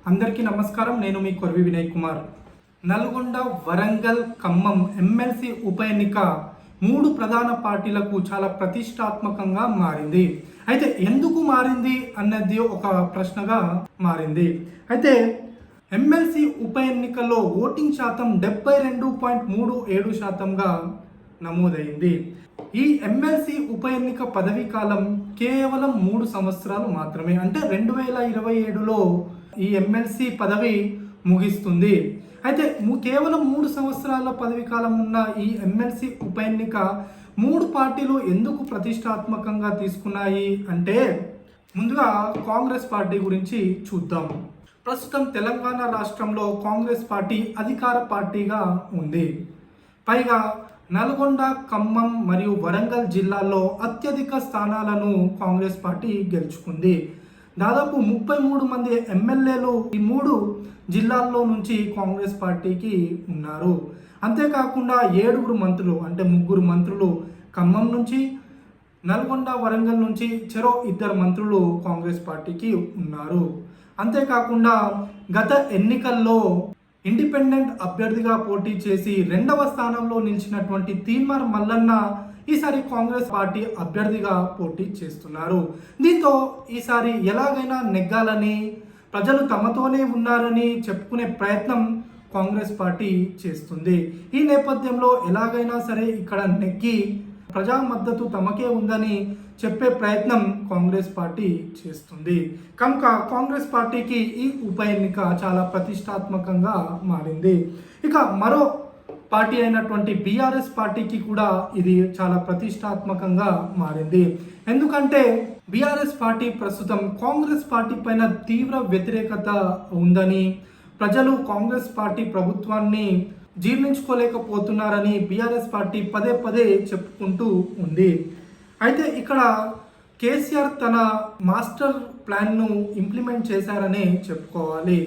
అందరికీ నమస్కారం. నేను మీ కొర్వి వినయ్ కుమార్. నల్గొండ, వరంగల్, ఖమ్మం ఎమ్మెల్సీ ఉప ఎన్నిక మూడు ప్రధాన పార్టీలకు చాలా ప్రతిష్టాత్మకంగా మారింది. అయితే ఎందుకు మారింది అన్నది ఒక ప్రశ్నగా మారింది. అయితే ఎమ్మెల్సీ ఉప ఎన్నికల్లో ఓటింగ్ శాతం 72.37%గా నమోదైంది. ఈ ఎమ్మెల్సీ ఉప ఎన్నిక పదవీ కాలం కేవలం 3 సంవత్సరాలు మాత్రమే. అంటే 2027లో ఈ ఎమ్మెల్సీ పదవి ముగిస్తుంది. అయితే కేవలం 3 సంవత్సరాల పదవి కాలం ఉన్న ఈ ఎమ్మెల్సీ ఉప ఎన్నిక 3 పార్టీలు ఎందుకు ప్రతిష్టాత్మకంగా తీసుకున్నాయి అంటే, ముందుగా కాంగ్రెస్ పార్టీ గురించి చూద్దాం. ప్రస్తుతం తెలంగాణ రాష్ట్రంలో కాంగ్రెస్ పార్టీ అధికార పార్టీగా ఉంది. పైగా నల్గొండ, ఖమ్మం మరియు వరంగల్ జిల్లాల్లో అత్యధిక స్థానాలను కాంగ్రెస్ పార్టీ గెలుచుకుంది. దాదాపు 33 మంది ఎమ్మెల్యేలు ఈ 3 జిల్లాల్లో నుంచి కాంగ్రెస్ పార్టీకి ఉన్నారు. అంతేకాకుండా 7 మంత్రులు, అంటే 3 మంత్రులు ఖమ్మం నుంచి, నల్గొండ, వరంగల్ నుంచి చెరో 2 మంత్రులు కాంగ్రెస్ పార్టీకి ఉన్నారు. అంతేకాకుండా గత ఎన్నికల్లో ఇండిపెండెంట్ అభ్యర్థిగా పోటీ చేసి 2వ స్థానంలో నిలిచినటువంటి తీన్మార్ మల్లన్న ఈసారి కాంగ్రెస్ పార్టీ అభ్యర్థిగా పోటీ చేస్తున్నారు. దీంతో ఈసారి ఎలాగైనా నెగ్గాలని, ప్రజలు తమతోనే ఉన్నారని చెప్పుకునే ప్రయత్నం కాంగ్రెస్ పార్టీ చేస్తుంది. ఈ నేపథ్యంలో ఎలాగైనా సరే ఇక్కడ నెగ్గి ప్రజా మద్దతు తమకే ఉందని చెప్పే ప్రయత్నం కాంగ్రెస్ పార్టీ చేస్తుంది. కనుక కాంగ్రెస్ పార్టీకి ఈ ఉప ఎన్నిక చాలా ప్రతిష్టాత్మకంగా మారింది. ఇక మరో పార్టీ అయినటువంటి బీఆర్ఎస్ పార్టీకి కూడా ఇది చాలా ప్రతిష్టాత్మకంగా మారింది. ఎందుకంటే బీఆర్ఎస్ పార్టీ ప్రస్తుతం కాంగ్రెస్ పార్టీ పైన తీవ్ర వ్యతిరేకత ఉందని, ప్రజలు కాంగ్రెస్ పార్టీ ప్రభుత్వాన్ని జీర్ణించుకోలేకపోతున్నారని బీఆర్ఎస్ పార్టీ పదే పదే చెప్పుకుంటూ ఉంది. అయితే ఇక్కడ కేసీఆర్ తన మాస్టర్ ప్లాన్ను ఇంప్లిమెంట్ చేశారనే చెప్పుకోవాలి.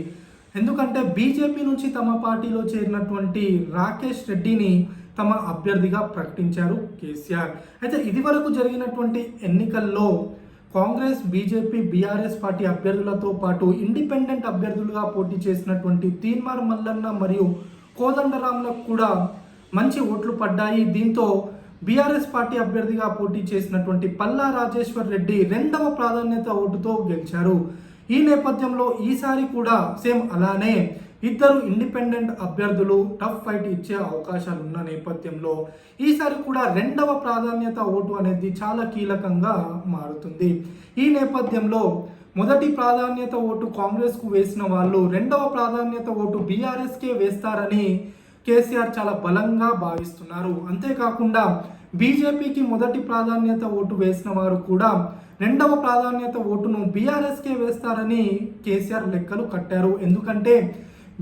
ఎందుకంటే బీజేపీ నుంచి తమ పార్టీలో చేరినటువంటి రాకేష్ రెడ్డిని తమ అభ్యర్థిగా ప్రకటించారు కేసీఆర్. అయితే ఇదివరకు జరిగినటువంటి ఎన్నికల్లో కాంగ్రెస్, బీజేపీ, బీఆర్ఎస్ పార్టీ అభ్యర్థులతో పాటు ఇండిపెండెంట్ అభ్యర్థులుగా పోటీ చేసినటువంటి తీన్మార్ మల్లన్న మరియు కోదండరాంలకు కూడా మంచి ఓట్లు పడ్డాయి. దీంతో బీఆర్ఎస్ పార్టీ అభ్యర్థిగా పోటీ చేసినటువంటి పల్లా రాజేశ్వర్ రెడ్డి 2వ ప్రాధాన్యత ఓటుతో గెలిచారు. ఈ నేపథ్యంలో ఈసారి కూడా సేమ్ అలానే 2 ఇండిపెండెంట్ అభ్యర్థులు టఫ్ ఫైట్ ఇచ్చే అవకాశాలు ఉన్న నేపథ్యంలో ఈసారి కూడా 2వ ప్రాధాన్యత ఓటు అనేది చాలా కీలకంగా మారుతుంది. ఈ నేపథ్యంలో మొదటి ప్రాధాన్యత ఓటు కాంగ్రెస్కు వేసిన వాళ్ళు 2వ ప్రాధాన్యత ఓటు బీఆర్ఎస్కే వేస్తారని కేసీఆర్ చాలా బలంగా భావిస్తున్నారు. అంతేకాకుండా బీజేపీకి మొదటి ప్రాధాన్యత ఓటు వేసిన వారు కూడా 2వ ప్రాధాన్యత ఓటును బీఆర్ఎస్కే వేస్తారని కేసీఆర్ లెక్కలు కట్టారు. ఎందుకంటే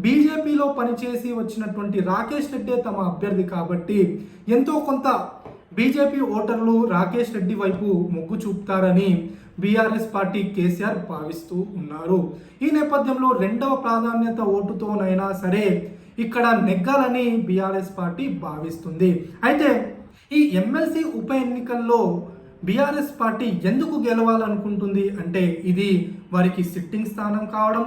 బీజేపీలో పనిచేసి వచ్చినటువంటి రాకేష్ రెడ్డి తమ అభ్యర్థి కాబట్టి ఎంతో కొంత బీజేపీ ఓటర్లు రాకేష్ రెడ్డి వైపు మొగ్గు చూపుతారని బీఆర్ఎస్ పార్టీ కేసీఆర్ భావిస్తూ ఉన్నారు. ఈ నేపథ్యంలో 2వ ప్రాధాన్యత ఓటుతోనైనా సరే ఇక్కడ నెగ్గాలని బీఆర్ఎస్ పార్టీ భావిస్తుంది. అయితే ఈ ఎమ్మెల్సీ ఉప ఎన్నికల్లో బీఆర్ఎస్ పార్టీ ఎందుకు గెలవాలనుకుంటుంది అంటే, ఇది వారికి సిట్టింగ్ స్థానం కావడం,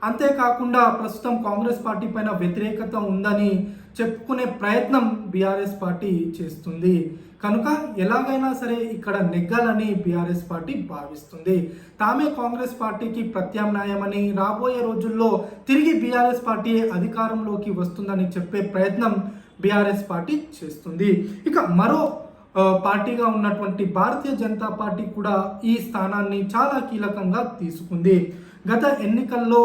అంతేకాకుండా ప్రస్తుతం కాంగ్రెస్ పార్టీ పైన వ్యతిరేకత ఉందని చెప్పుకునే ప్రయత్నం బీఆర్ఎస్ పార్టీ చేస్తుంది. కనుక ఎలాగైనా సరే ఇక్కడ నెగ్గాలని బీఆర్ఎస్ పార్టీ భావిస్తుంది. తామే కాంగ్రెస్ పార్టీకి ప్రత్యామ్నాయమని, రాబోయే రోజుల్లో తిరిగి బీఆర్ఎస్ పార్టీ అధికారంలోకి వస్తుందని చెప్పే ప్రయత్నం బీఆర్ఎస్ పార్టీ చేస్తుంది. ఇక మరో పార్టీగా ఉన్నటువంటి భారతీయ జనతా పార్టీ కూడా ఈ స్థానాన్ని చాలా కీలకంగా తీసుకుంది. గత ఎన్నికల్లో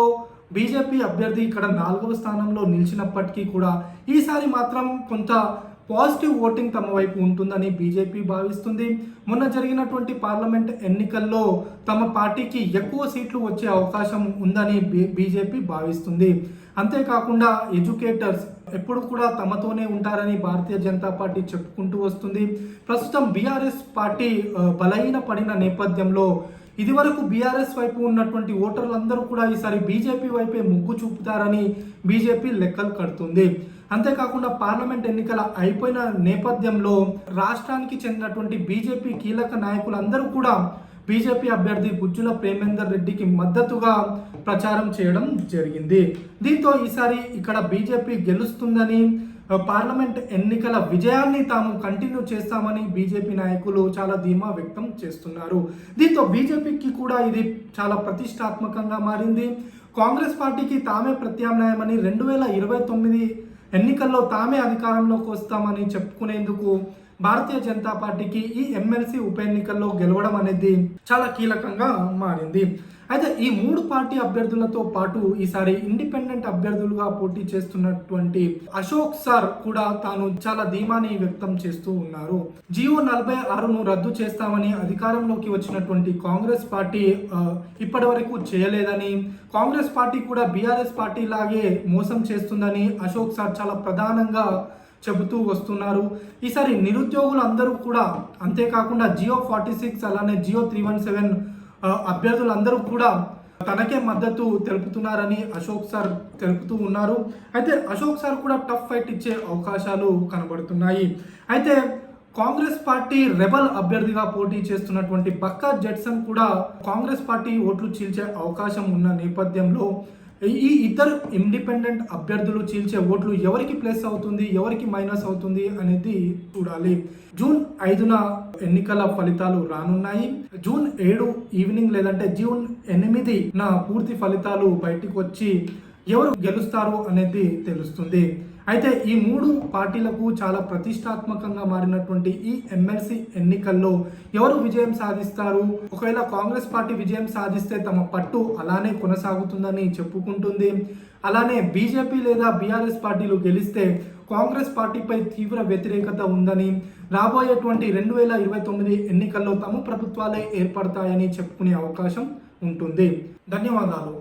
బీజేపీ అభ్యర్థి ఇక్కడ 4వ స్థానంలో నిలిచినప్పటికీ కూడా ఈసారి మాత్రం కొంత పాజిటివ్ ఓటింగ్ తమ వైపు ఉంటుందని బీజేపీ భావిస్తుంది. మొన్న జరిగినటువంటి పార్లమెంట్ ఎన్నికల్లో తమ పార్టీకి ఎక్కువ సీట్లు వచ్చే అవకాశం ఉందని బీజేపీ భావిస్తుంది. అంతేకాకుండా ఎడ్యుకేటర్స్ ఎప్పుడు కూడా తమతోనే ఉంటారని భారతీయ జనతా పార్టీ చెప్పుకుంటూ వస్తుంది. ప్రస్తుతం బీఆర్ఎస్ పార్టీ బలహీన పడిన నేపథ్యంలో ఇదివరకు బీఆర్ఎస్ వైపు ఉన్నటువంటి ఓటర్లందరూ కూడా ఈసారి బీజేపీ వైపే మొగ్గు చూపుతారని బీజేపీ లెక్కలు కడుతుంది. అంతేకాకుండా పార్లమెంట్ ఎన్నికల అయిపోయిన నేపథ్యంలో రాష్ట్రానికి చెందినటువంటి బీజేపీ కీలక నాయకులందరూ కూడా బీజేపీ అభ్యర్థి గుజ్జుల ప్రేమేందర్ రెడ్డికి మద్దతుగా ప్రచారం చేయడం జరిగింది. దీంతో ఈసారి ఇక్కడ బీజేపీ గెలుస్తుందని, పార్లమెంట్ ఎన్నికల విజయాన్ని తాము కంటిన్యూ చేస్తామని బీజేపీ నాయకులు చాలా ధీమా వ్యక్తం చేస్తున్నారు. దీంతో బీజేపీకి కూడా ఇది చాలా ప్రతిష్టాత్మకంగా మారింది. కాంగ్రెస్ పార్టీకి తామే ప్రత్యామ్నాయమని 2029 ఎన్నికల్లో తామే అధికారంలోకి వస్తామని చెప్పుకునేందుకు భారతీయ జనతా పార్టీకి ఈ ఎమ్మెల్సీ ఉప ఎన్నికల్లో గెలవడం అనేది చాలా కీలకంగా మారింది. అయితే ఈ 3 పార్టీ అభ్యర్థులతో పాటు ఈసారి ఇండిపెండెంట్ అభ్యర్థులుగా పోటీ చేస్తున్నటువంటి అశోక్ సార్ కూడా తాను చాలా ధీమాని వ్యక్తం చేస్తూ ఉన్నారు. జియో 46ను రద్దు చేస్తామని అధికారంలోకి వచ్చినటువంటి కాంగ్రెస్ పార్టీ ఇప్పటి వరకు చేయలేదని, కాంగ్రెస్ పార్టీ కూడా బీఆర్ఎస్ పార్టీ లాగే మోసం చేస్తుందని అశోక్ సార్ చాలా ప్రధానంగా చెబుతూ వస్తున్నారు. ఈసారి నిరుద్యోగులు అందరూ కూడా, అంతేకాకుండా జియో 46 అలానే జియో 317 అభ్యర్థులందరూ కూడా తనకే మద్దతు తెలుపుతున్నారని అశోక్ సార్ తెలుపుతూ ఉన్నారు. అయితే అశోక్ సార్ కూడా టఫ్ ఫైట్ ఇచ్చే అవకాశాలు కనబడుతున్నాయి. అయితే కాంగ్రెస్ పార్టీ రెబల్ అభ్యర్థిగా పోటీ చేస్తున్నటువంటి బక్కా జడ్సన్ కూడా కాంగ్రెస్ పార్టీ ఓట్లు చీల్చే అవకాశం ఉన్న నేపథ్యంలో ఈ ఇద్దరు ఇండిపెండెంట్ అభ్యర్థులు చీల్చే ఓట్లు ఎవరికి ప్లస్ అవుతుంది, ఎవరికి మైనస్ అవుతుంది అనేది చూడాలి. జూన్ 5న ఎన్నికల ఫలితాలు రానున్నాయి. జూన్ 7 ఈవినింగ్ లేదంటే జూన్ 8న పూర్తి ఫలితాలు బయటికి వచ్చి ఎవరు గెలుస్తారు అనేది తెలుస్తుంది. అయితే ఈ 3 పార్టీలకు చాలా ప్రతిష్టాత్మకంగా మారినటువంటి ఈ ఎమ్మెల్సీ ఎన్నికల్లో ఎవరు విజయం సాధిస్తారు, ఒకవేళ కాంగ్రెస్ పార్టీ విజయం సాధిస్తే తమ పట్టు అలానే కొనసాగుతుందని చెప్పుకుంటుంది. అలానే బీజేపీ లేదా బీఆర్ఎస్ పార్టీలు గెలిస్తే కాంగ్రెస్ పార్టీపై తీవ్ర వ్యతిరేకత ఉందని, రాబోయేటువంటి 2029 ఎన్నికల్లో తమ ప్రభుత్వాలే ఏర్పడతాయని చెప్పుకునే అవకాశం ఉంటుంది. ధన్యవాదాలు.